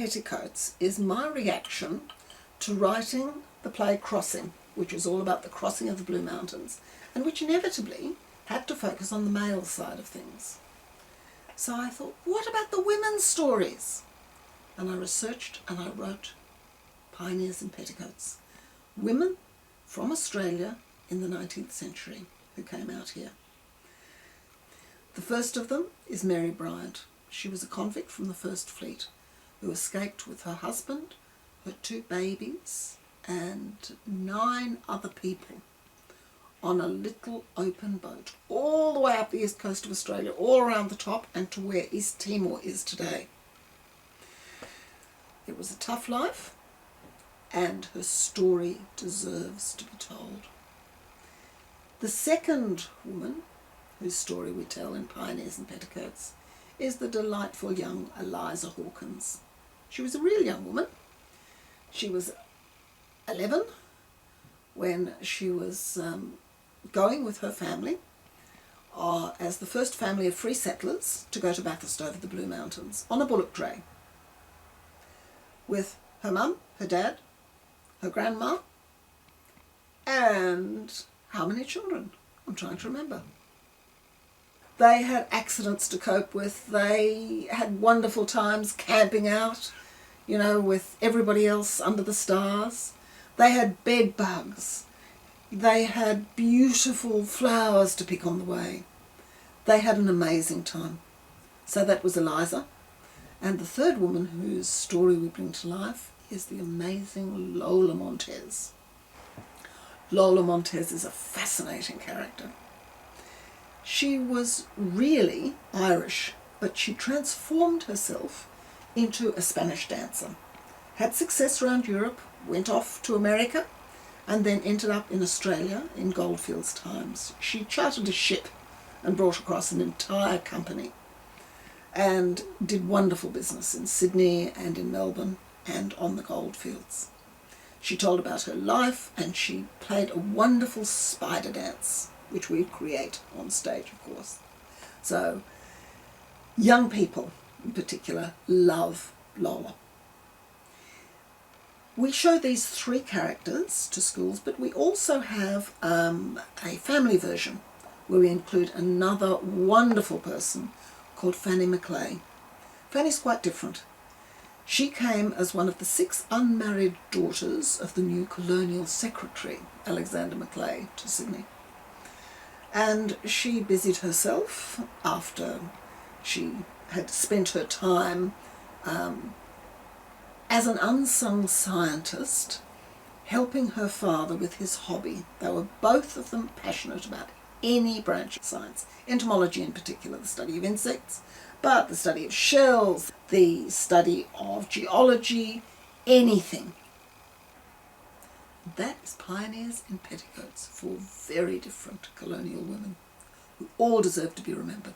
Petticoats is my reaction to writing the play Crossing, which was all about the crossing of the Blue Mountains, and which inevitably had to focus on the male side of things. So I thought, what about the women's stories? And I researched and I wrote Pioneers in Petticoats. Women from Australia in the 19th century who came out here. The first of them is Mary Bryant. She was a convict from the First Fleet who escaped with her husband, her 2 babies, and 9 other people on a little open boat all the way up the east coast of Australia, all around the top and to where East Timor is today. It was a tough life, and her story deserves to be told. The second woman whose story we tell in Pioneers in Petticoats is the delightful young Eliza Hawkins. She was a real young woman. She was 11 when she was going with her family as the first family of free settlers to go to Bathurst over the Blue Mountains on a bullock dray with her mum, her dad, her grandma, and how many children? I'm trying to remember. They had accidents to cope with. They had wonderful times camping out, you know, with everybody else under the stars. They had bed bugs. They had beautiful flowers to pick on the way. They had an amazing time. So that was Eliza. And the third woman whose story we bring to life is the amazing Lola Montez. Lola Montez is a fascinating character. She was really Irish, but she transformed herself into a Spanish dancer. Had success around Europe, went off to America, and then ended up in Australia in goldfields times. She chartered a ship and brought across an entire company and did wonderful business in Sydney and in Melbourne and on the goldfields. She told about her life, and she played a wonderful spider dance, which we create on stage, of course. So young people in particular love Lola. We show these 3 characters to schools, but we also have a family version where we include another wonderful person called Fanny Macleay. Fanny's quite different. She came as one of the 6 unmarried daughters of the new Colonial Secretary, Alexander Macleay, to Sydney. And she busied herself after she had spent her time as an unsung scientist, helping her father with his hobby. They were both of them passionate about any branch of science, entomology in particular, the study of insects, but the study of shells, the study of geology, anything. That is Pioneers in Petticoats for very different colonial women who all deserve to be remembered.